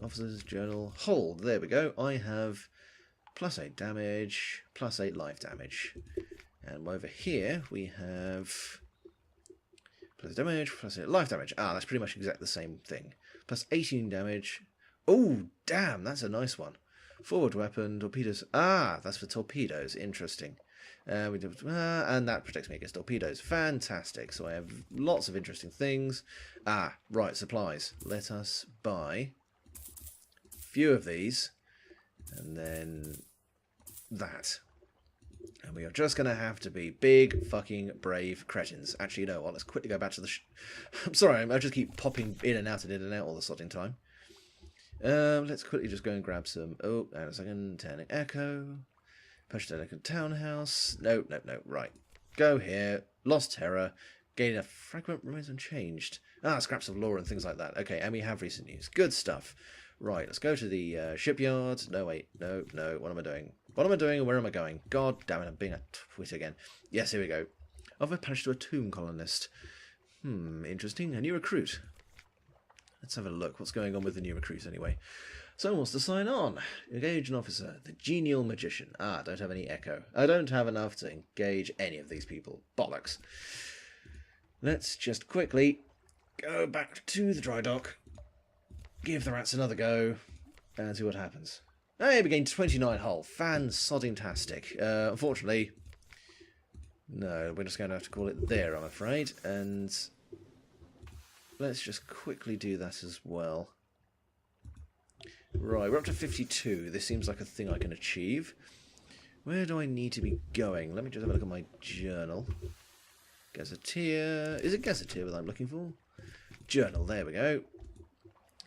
Officer's Journal. Hold, there we go. I have +8 damage, +8 life damage. And over here we have +8 damage, +8 life damage. Ah, that's pretty much exactly the same thing. +18 damage. Oh, damn, that's a nice one. Forward weapon, torpedoes. Ah, that's for torpedoes. Interesting. And that protects me against torpedoes. Fantastic. So I have lots of interesting things. Ah, right, supplies. Let us buy a few of these. And then that. And we are just going to have to be big, fucking, brave cretins. Actually, you know what? Let's quickly go back to the... I'm sorry, I just keep popping in and out all the sodding time. Let's quickly just go and grab some... Oh, and a second. Turning Echo. Push to the townhouse. No. Right. Go here. Lost Terror. Gain a fragment remains unchanged. Ah, scraps of lore and things like that. Okay, and we have recent news. Good stuff. Right, let's go to the shipyard. No, wait. No. What am I doing? What am I doing and where am I going? God damn it, I'm being a twit again. Yes, here we go. I've punished to a tomb colonist. Interesting. A new recruit. Let's have a look. What's going on with the new recruit anyway? Someone wants to sign on. Engage an officer. The genial magician. Ah, don't have any echo. I don't have enough to engage any of these people. Bollocks. Let's just quickly go back to the dry dock. Give the rats another go. And see what happens. Hey, we gained 29 hull. Fan-sodding-tastic. Unfortunately, no, we're just going to have to call it there, I'm afraid. And let's just quickly do that as well. Right, we're up to 52. This seems like a thing I can achieve. Where do I need to be going? Let me just have a look at my journal. Gazetteer. Is it Gazetteer that I'm looking for? Journal, there we go.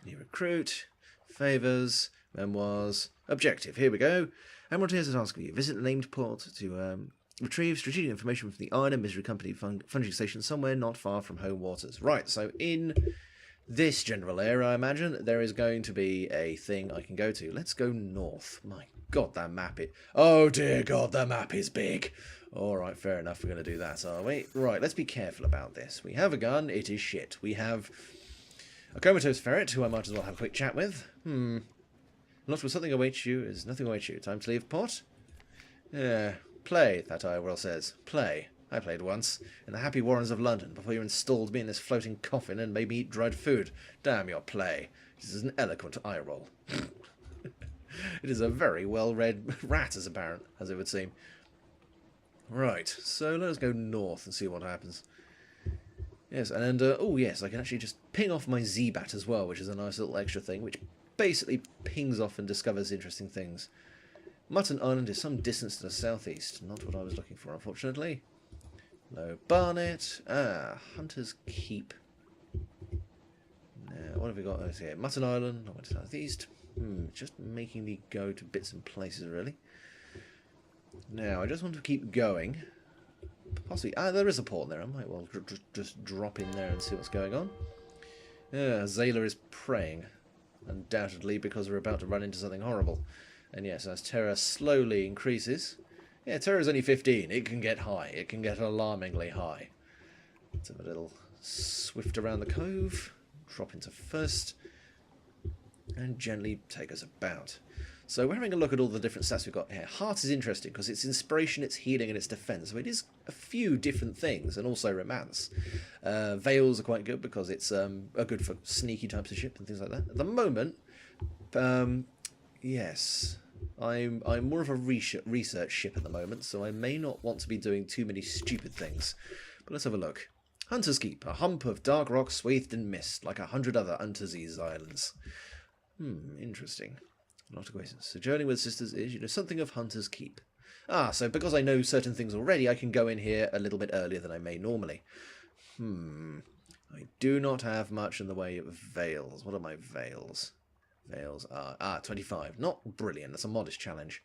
New recruit. Favours. Memoirs. Objective, here we go. Admiral has a task for you. Visit the named port to retrieve strategic information from the Iron and Misery Company funding station somewhere not far from home waters. Right, so in this general area, I imagine, there is going to be a thing I can go to. Let's go north. My God, that map is... Oh, dear God, the map is big. All right, fair enough. We're going to do that, are we? Right, let's be careful about this. We have a gun. It is shit. We have a comatose ferret, who I might as well have a quick chat with. Not with something awaits you is nothing awaits you. Time to leave port? Yeah. Play, that Irewell says. Play. I played once, in the happy warrens of London, before you installed me in this floating coffin and made me eat dried food. Damn your play. This is an eloquent Ireroll. It is a very well-read rat, as apparent, as it would seem. Right, so let us go north and see what happens. Yes, and oh yes, I can actually just ping off my Z-Bat as well, which is a nice little extra thing, which basically pings off and discovers interesting things. Mutton Island is some distance to the southeast. Not what I was looking for, unfortunately. Low Barnet. Ah, Hunter's Keep. Now, what have we got over here? Mutton Island. I went to southeast. Just making me go to bits and places, really. Now, I just want to keep going. Possibly. Ah, there is a port there. I might well just drop in there and see what's going on. Yeah, Zayla is praying. Undoubtedly because we're about to run into something horrible. And yes, as terror slowly increases... Yeah, terror is only 15. It can get high. It can get alarmingly high. Let's have a little swift around the cove. Drop into first. And gently take us about. So we're having a look at all the different stats we've got here. Heart is interesting because it's inspiration, it's healing, and it's defense. So it is a few different things, and also romance. Veils are quite good because it's are good for sneaky types of ship and things like that. At the moment, yes, I'm more of a research ship at the moment, so I may not want to be doing too many stupid things. But let's have a look. Hunter's Keep, a hump of dark rock swathed in mist, like 100 other Unterseas islands. Interesting. Not a coincidence. Sojourning with sisters is, you know, something of Hunter's Keep. Ah, so because I know certain things already, I can go in here a little bit earlier than I may normally. I do not have much in the way of veils. What are my veils? Veils are 25. Not brilliant. That's a modest challenge.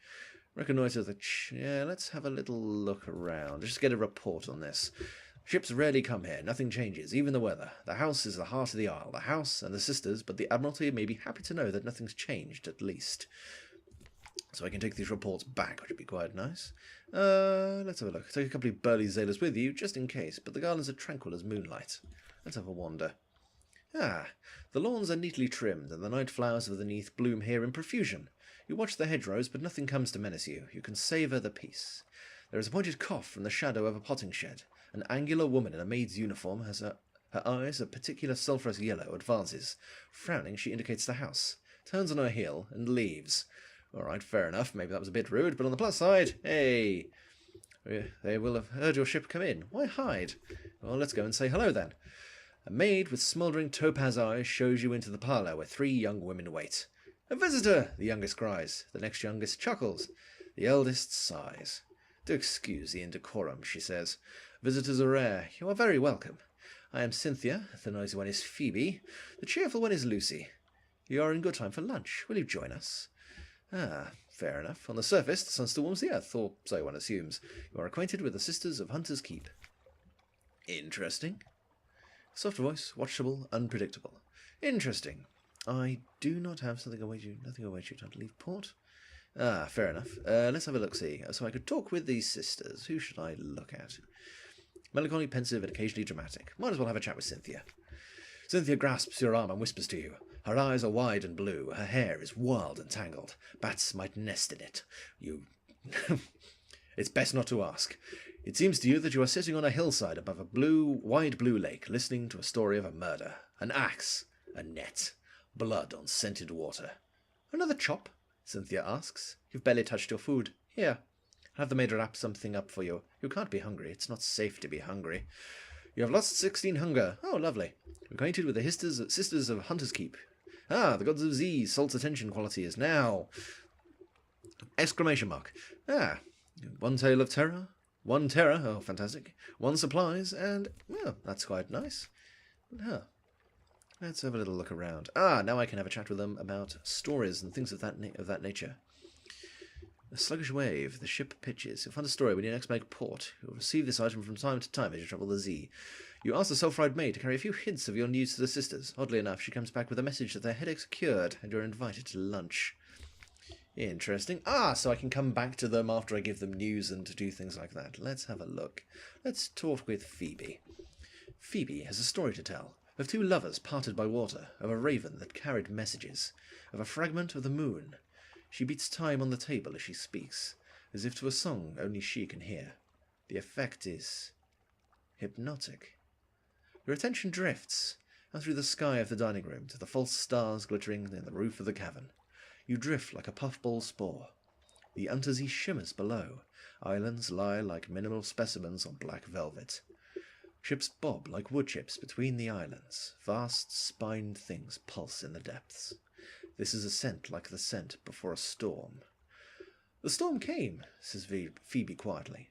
Reconnoitre the... yeah, let's have a little look around. Just get a report on this. Ships rarely come here. Nothing changes, even the weather. The house is the heart of the isle. The house and the sisters, but the Admiralty may be happy to know that nothing's changed, at least. So I can take these reports back, which would be quite nice. Let's have a look. Take a couple of burly sailors with you, just in case, but the gardens are tranquil as moonlight. Let's have a wander. Ah, the lawns are neatly trimmed, and the night flowers underneath bloom here in profusion. You watch the hedgerows, but nothing comes to menace you. You can savour the peace. There is a pointed cough from the shadow of a potting shed. An angular woman in a maid's uniform has her eyes a particular sulphurous yellow, advances. Frowning, she indicates the house, turns on her heel, and leaves. All right, fair enough. Maybe that was a bit rude, but on the plus side, hey, they will have heard your ship come in. Why hide? Well, let's go and say hello then. A maid with smouldering topaz eyes shows you into the parlour where 3 young women wait. A visitor, the youngest cries. The next youngest chuckles. The eldest sighs. Do excuse the indecorum, she says. Visitors are rare. You are very welcome. I am Cynthia. The noisy one is Phoebe. The cheerful one is Lucy. You are in good time for lunch. Will you join us? Ah, fair enough. On the surface, the sun still warms the earth, or so one assumes. You are acquainted with the Sisters of Hunter's Keep. Interesting. Soft voice, watchable, unpredictable. Interesting. I do not have something awaits you. Nothing awaits you. Time to leave port. Ah, fair enough. Let's have a look-see. So I could talk with these sisters. Who should I look at? Melancholy, pensive, and occasionally dramatic. Might as well have a chat with Cynthia. Cynthia grasps your arm and whispers to you. Her eyes are wide and blue. Her hair is wild and tangled. Bats might nest in it. You... It's best not to ask. It seems to you that you are sitting on a hillside above a wide blue lake, listening to a story of a murder. An axe. A net. Blood on scented water. Another chop? Cynthia asks. You've barely touched your food. Here. Have the maid wrap something up for you. You can't be hungry. It's not safe to be hungry. You have lost 16 hunger. Oh, lovely. Acquainted with the Sisters of Hunter's Keep. Ah, the gods of Z. Salt's attention quality is now. Exclamation mark. Ah. 1 tale of terror. 1 terror. Oh, fantastic. 1 supplies. And, well, that's quite nice. Huh. Let's have a little look around. Ah, now I can have a chat with them about stories and things of that nature. A sluggish wave. The ship pitches. You'll find a story when you next make port. You'll receive this item from time to time as you travel the Z. You ask the self-ride maid to carry a few hints of your news to the sisters. Oddly enough, she comes back with a message that their headaches are cured and you're invited to lunch. Interesting. Ah, so I can come back to them after I give them news and do things like that. Let's have a look. Let's talk with Phoebe. Phoebe has a story to tell. Of 2 lovers parted by water, of a raven that carried messages, of a fragment of the moon. She beats time on the table as she speaks, as if to a song only she can hear. The effect is hypnotic. Your attention drifts, out through the sky of the dining room to the false stars glittering in the roof of the cavern. You drift like a puffball spore. The Untersea shimmers below. Islands lie like mineral specimens on black velvet. Ships bob like wood chips between the islands. Vast spined things pulse in the depths. This is a scent like the scent before a storm. The storm came, says Phoebe quietly.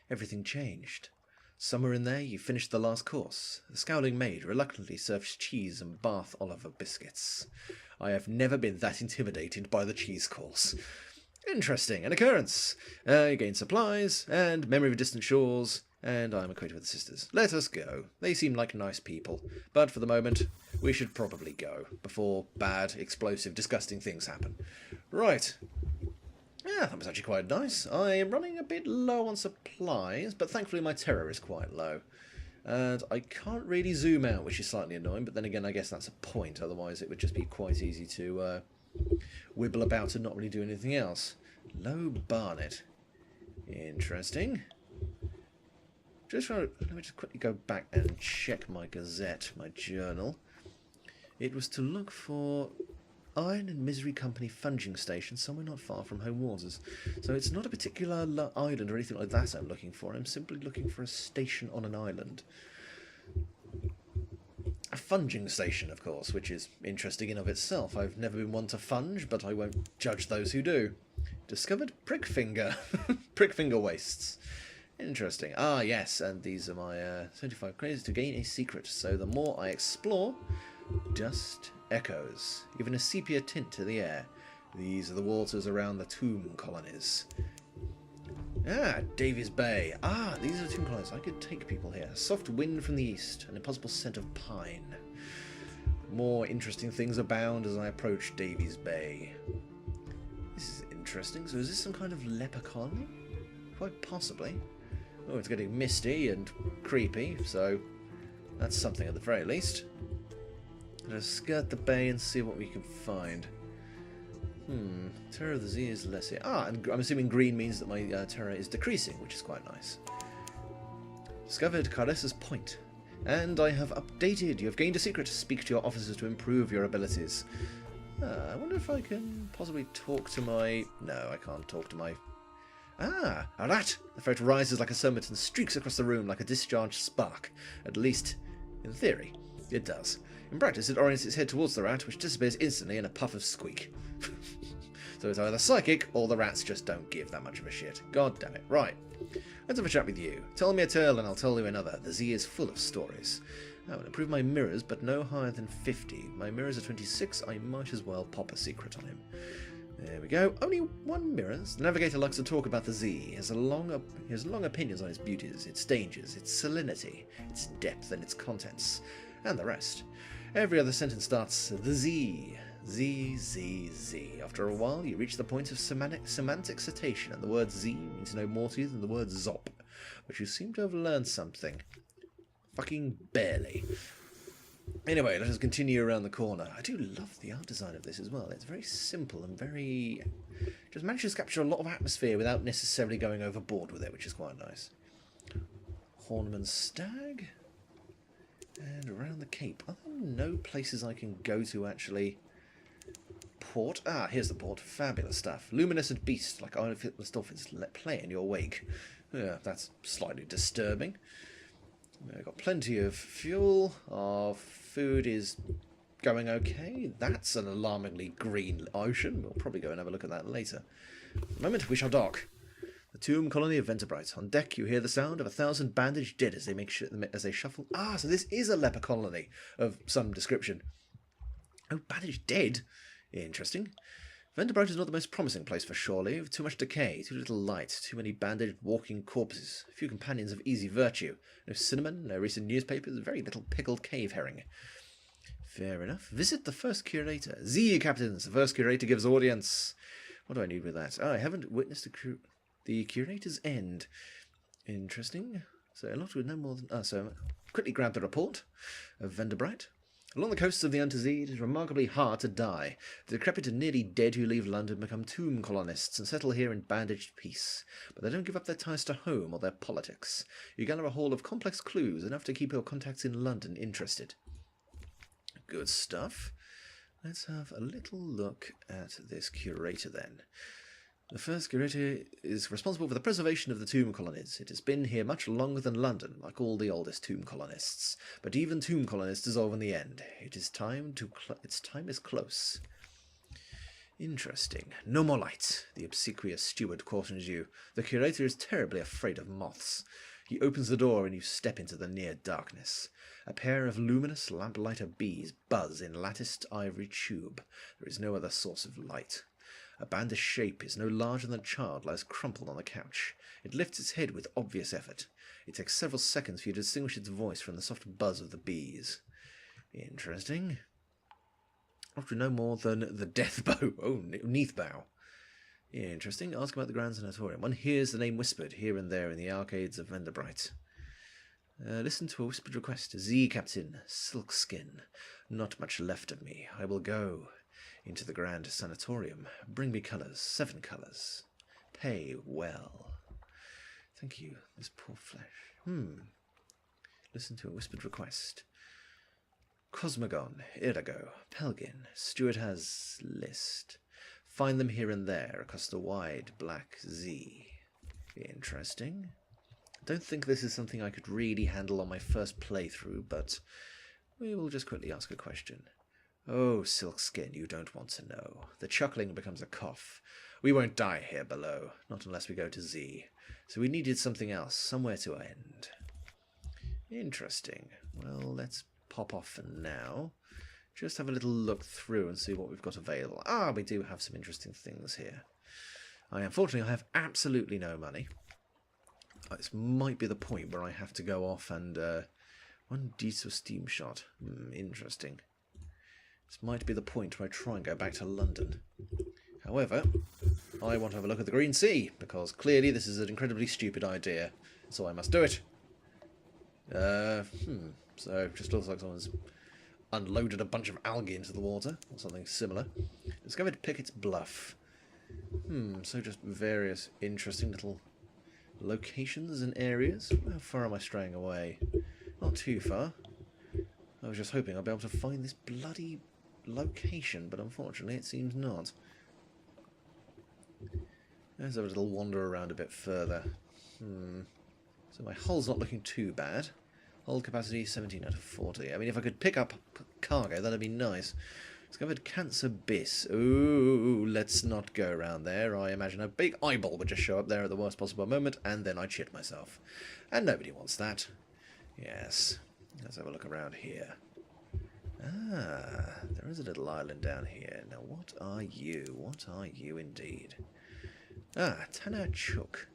Everything changed. Somewhere in there you finished the last course. The scowling maid reluctantly serves cheese and Bath Oliver biscuits. I have never been that intimidated by the cheese course. Interesting. An occurrence. You gain supplies, and memory of distant shores, and I am acquainted with the sisters. Let us go. They seem like nice people, but for the moment, we should probably go, before bad, explosive, disgusting things happen. Right. Yeah, that was actually quite nice. I am running a bit low on supplies, but thankfully my terror is quite low. And I can't really zoom out, which is slightly annoying, but then again, I guess that's a point, otherwise it would just be quite easy to wibble about and not really do anything else. Low Barnet. Interesting. Let me just quickly go back and check my gazette, my journal. It was to look for Iron and Misery Company funging station somewhere not far from home waters. So it's not a particular island or anything like that I'm looking for. I'm simply looking for a station on an island. A funging station, of course, which is interesting in of itself. I've never been one to funge, but I won't judge those who do. Discovered Prickfinger. Prickfinger wastes. Interesting. Ah, yes, and these are my 75 credits to gain a secret. So the more I explore, dust echoes, giving a sepia tint to the air. These are the waters around the tomb colonies. Ah, Davies Bay. Ah, these are the tomb colonies. I could take people here. Soft wind from the east, an impossible scent of pine. More interesting things abound as I approach Davies Bay. This is interesting. So is this some kind of leper colony? Quite possibly. Oh, it's getting misty and creepy, so that's something at the very least. Let us skirt the bay and see what we can find. Terror of the Z is less here. And I'm assuming green means that my terror is decreasing, which is quite nice. Discovered Caressa's Point. And I have updated. You have gained a secret. Speak to your officers to improve your abilities. I wonder if I can possibly talk to my... No, I can't talk to my... A rat! The threat rises like a summit and streaks across the room like a discharged spark. At least, in theory, it does. In practice, it orients its head towards the rat, which disappears instantly in a puff of squeak. So it's either psychic, or the rats just don't give that much of a shit. God damn it. Right. Let's have a chat with you. Tell me a tale and I'll tell you another. The Z is full of stories. I will improve my mirrors, but no higher than 50. My mirrors are 26. I might as well pop a secret on him. There we go. Only one mirrors. The navigator likes to talk about the Z. He has long opinions on its beauties, its dangers, its salinity, its depth and its contents, and the rest. Every other sentence starts, the Z. Z, Z, Z. After a while, you reach the point of semantic cessation, and the word Z means no more to you than the word zop. But you seem to have learned something. Fucking barely. Anyway, let us continue around the corner. I do love the art design of this as well. It's very simple and very... just manages to capture a lot of atmosphere without necessarily going overboard with it, which is quite nice. Horniman's Stag. And around the Cape. Are there no places I can go to actually... Port. Here's the port. Fabulous stuff. Luminescent beast, like eyeless dolphins, let play in your wake. Yeah, that's slightly disturbing. We've got plenty of fuel. Our food is going okay. That's an alarmingly green ocean. We'll probably go and have a look at that later. For the moment, we shall dock. The tomb colony of Venterbright. On deck, you hear the sound of 1,000 bandaged dead as they shuffle. So this is a leper colony of some description. Oh, bandaged dead? Interesting. Venterbright is not the most promising place for shore leave. Too much decay, too little light, too many bandaged walking corpses, few companions of easy virtue, no cinnamon, no recent newspapers, very little pickled cave herring. Fair enough. Visit the first curator. Z, captains! The first curator gives audience. What do I need with that? I haven't witnessed the curator's end. Interesting. So a lot with no more than... so quickly grab the report of Venterbright. Along the coasts of the Untersee, it is remarkably hard to die. The decrepit and nearly dead who leave London become tomb colonists and settle here in bandaged peace. But they don't give up their ties to home or their politics. You gather a haul of complex clues, enough to keep your contacts in London interested. Good stuff. Let's have a little look at this curator then. The first curator is responsible for the preservation of the tomb colonies. It has been here much longer than London, like all the oldest tomb colonists. But even tomb colonists dissolve in the end. Its time is close. Interesting. No more light, the obsequious steward cautions you. The curator is terribly afraid of moths. He opens the door and you step into the near darkness. A pair of luminous lamplighter bees buzz in latticed ivory tube. There is no other source of light. A bandaged shape is no larger than a child lies crumpled on the couch. It lifts its head with obvious effort. It takes several seconds for you to distinguish its voice from the soft buzz of the bees. Interesting. After no more than the death bow. Oh, neath bow. Interesting. Ask about the Grand Sanatorium. One hears the name whispered here and there in the arcades of Venterbright. Listen to a whispered request. Z, Captain. Silkskin. Not much left of me. I will go into the Grand Sanatorium. Bring me colours. 7 colours. Pay well. Thank you. This poor flesh. Listen to a whispered request. Cosmogon, Irago, Pelgin, Steward has list. Find them here and there across the wide black Z. Interesting. Don't think this is something I could really handle on my first playthrough, but we will just quickly ask a question. Oh, Silkskin, you don't want to know. The chuckling becomes a cough. We won't die here below, not unless we go to Z. So we needed something else, somewhere to end. Interesting. Well, let's pop off for now. Just have a little look through and see what we've got available. We do have some interesting things here. Unfortunately, I have absolutely no money. This might be the point where I have to go off and... one diesel steam shot. Interesting. This might be the point where I try and go back to London. However, I want to have a look at the Green Sea, because clearly this is an incredibly stupid idea, so I must do it. So, just looks like someone's unloaded a bunch of algae into the water, or something similar. Discovered Pickett's Bluff. So just various interesting little locations and areas. How far am I straying away? Not too far. I was just hoping I'd be able to find this bloody location, but unfortunately it seems not. Let's have a little wander around a bit further. So my hull's not looking too bad. Hull capacity 17 out of 40. I mean, if I could pick up cargo, that'd be nice. Discovered Cancer Abyss. Ooh, let's not go around there. I imagine a big eyeball would just show up there at the worst possible moment, and then I'd shit myself. And nobody wants that. Yes. Let's have a look around here. Ah, there is a little island down here. Now, what are you? What are you indeed? Ah, Tana Chuk.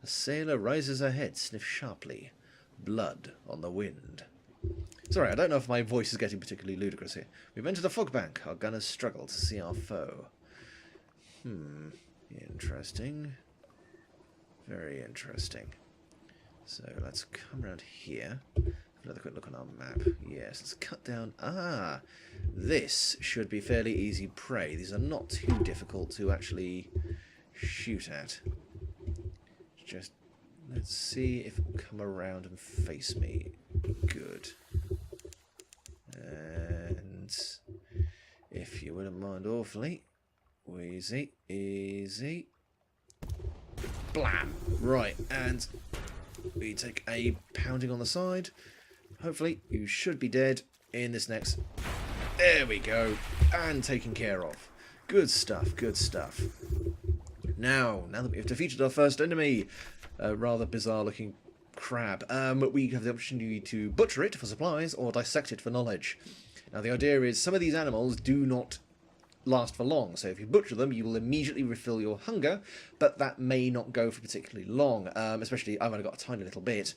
A sailor raises her head, sniffs sharply. Blood on the wind. Sorry, I don't know if my voice is getting particularly ludicrous here. We've entered a fog bank. Our gunners struggle to see our foe. Interesting. Very interesting. So let's come around here. Another quick look on our map. Yes, let's cut down. Ah, this should be fairly easy prey. These are not too difficult to actually shoot at. Just let's see if it will come around and face me. Good. And if you wouldn't mind awfully, easy, easy. Blam! Right, and we take a pounding on the side. Hopefully, you should be dead in this next. There we go, and taken care of. Good stuff, good stuff. Now that we've defeated our first enemy, a rather bizarre-looking crab, we have the opportunity to butcher it for supplies or dissect it for knowledge. Now, the idea is some of these animals do not last for long, so if you butcher them, you will immediately refill your hunger, but that may not go for particularly long, especially I've only got a tiny little bit.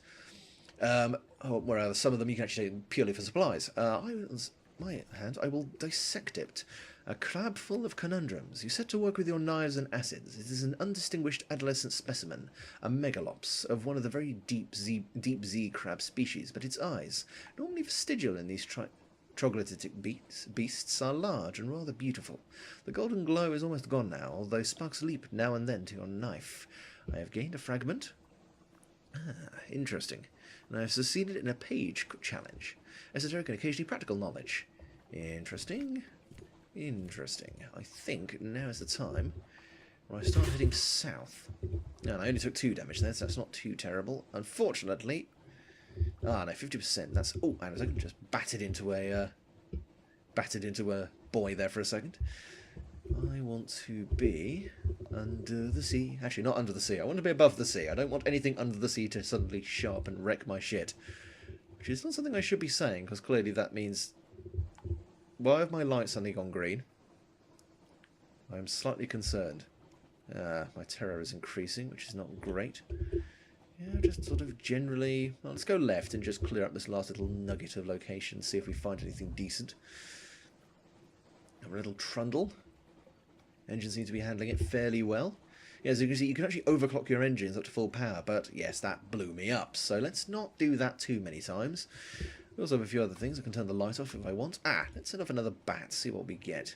Whereas some of them you can actually take purely for supplies. My hand, I will dissect it. A crab full of conundrums. You set to work with your knives and acids. It is an undistinguished adolescent specimen, a megalops of one of the very deep Z crab species, but its eyes, normally vestigial in these troglodytic beasts, are large and rather beautiful. The golden glow is almost gone now, although sparks leap now and then to your knife. I have gained a fragment. Ah, interesting. And I have succeeded in a page challenge. Esoteric and occasionally practical knowledge. Interesting. Interesting. I think now is the time where I start heading south. And I only took 2 damage there, so that's not too terrible. Unfortunately... Ah, no, 50%. That's... Oh, and I just batted into a boy there for a second. I want to be under the sea. Actually, not under the sea. I want to be above the sea. I don't want anything under the sea to suddenly show up and wreck my shit. Which is not something I should be saying, because clearly that means... Why have my lights suddenly gone green? I'm slightly concerned. My terror is increasing, which is not great. Yeah, just sort of generally... Well, let's go left and just clear up this last little nugget of location, see if we find anything decent. Have a little trundle. Engine seems to be handling it fairly well. Yeah, as you can see, you can actually overclock your engines up to full power, but yes, that blew me up. So let's not do that too many times. We also have a few other things. I can turn the light off if I want. Ah, let's set off another bat, see what we get.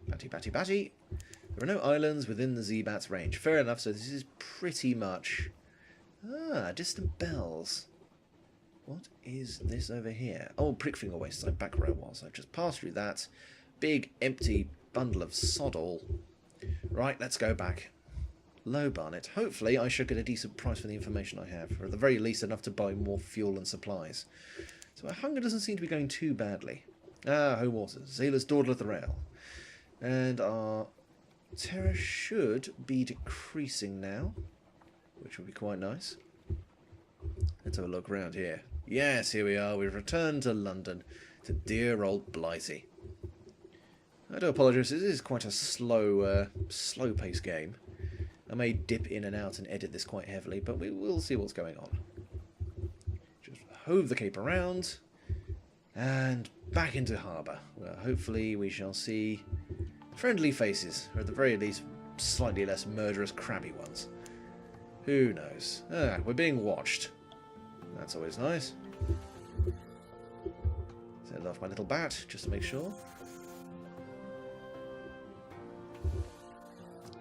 Batty, batty, batty. There are no islands within the Z-Bat's range. Fair enough, so this is pretty much... Ah, distant bells. What is this over here? Oh, Prickfinger Waste, I'm back where I was. I've just passed through that. Big, empty bundle of sod all. Right, let's go back. Low Barnet. Hopefully I should get a decent price for the information I have, or at the very least enough to buy more fuel and supplies. So our hunger doesn't seem to be going too badly. Ah, home waters. Sailors dawdle at the rail. And our terror should be decreasing now, which would be quite nice. Let's have a look around here. Yes, here we are. We've returned to London, to dear old Blighty. I do apologise, this is quite a slow-paced game. I may dip in and out and edit this quite heavily, but we will see what's going on. Just hove the cape around, and back into harbour, where hopefully we shall see friendly faces, or at the very least, slightly less murderous, crabby ones. Who knows? Ah, we're being watched. That's always nice. send off my little bat, just to make sure.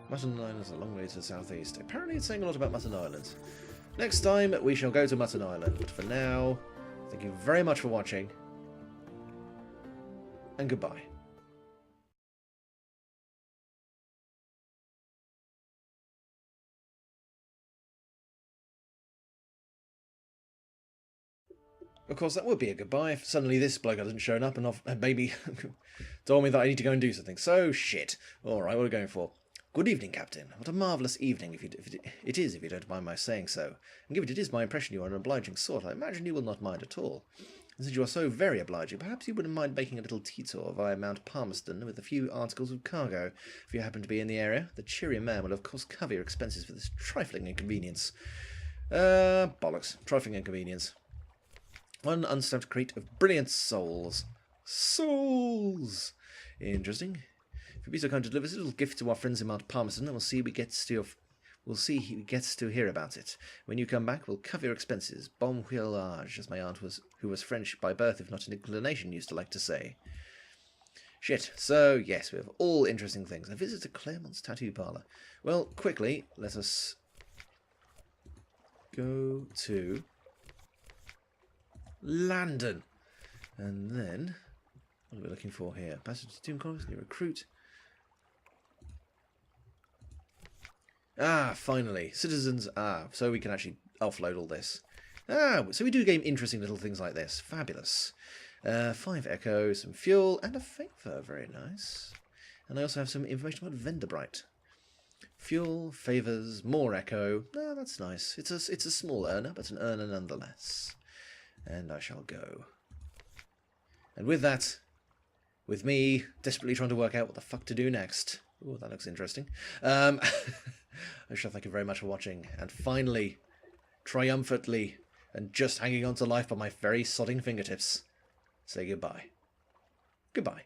Mutton Island is a long way to the southeast. Apparently it's saying a lot about Mutton Island. Next time, we shall go to Mutton Island. But for now, thank you very much for watching. And goodbye. Of course, that would be a goodbye if suddenly this bloke hasn't shown up and maybe told me that I need to go and do something. So, shit. Alright, what are we going for? Good evening, Captain. What a marvellous evening, if you don't mind my saying so. And given it is my impression you are an obliging sort, I imagine you will not mind at all. And since you are so very obliging, perhaps you wouldn't mind making a little detour via Mount Palmerston with a few articles of cargo, if you happen to be in the area. The cheery man will of course cover your expenses for this trifling inconvenience. Bollocks. Trifling inconvenience. One unstamped crate of brilliant souls. Souls! Interesting. If you'd be so kind to deliver this little gift to our friends in Mount Palmerston, and we'll see he gets to hear about it. When you come back, we'll cover your expenses. Bon voyage, as my aunt who was French by birth, if not an inclination, used to like to say. Shit. So, yes, we have all interesting things. A visit to Claremont's tattoo parlour. Well, quickly, let us go to London. And then, what are we looking for here? Passage to Tomb College, new recruit. Ah, finally. Citizens, so we can actually offload all this. So we do game interesting little things like this. Fabulous. 5 echo, some fuel, and a favour. Very nice. And I also have some information about Venderbright. Fuel, favours, more echo. That's nice. It's a small earner, but an earner nonetheless. And I shall go. And with that, with me desperately trying to work out what the fuck to do next. Oh, that looks interesting. I shall thank you very much for watching. And finally, triumphantly, and just hanging on to life by my very sodding fingertips, say goodbye. Goodbye.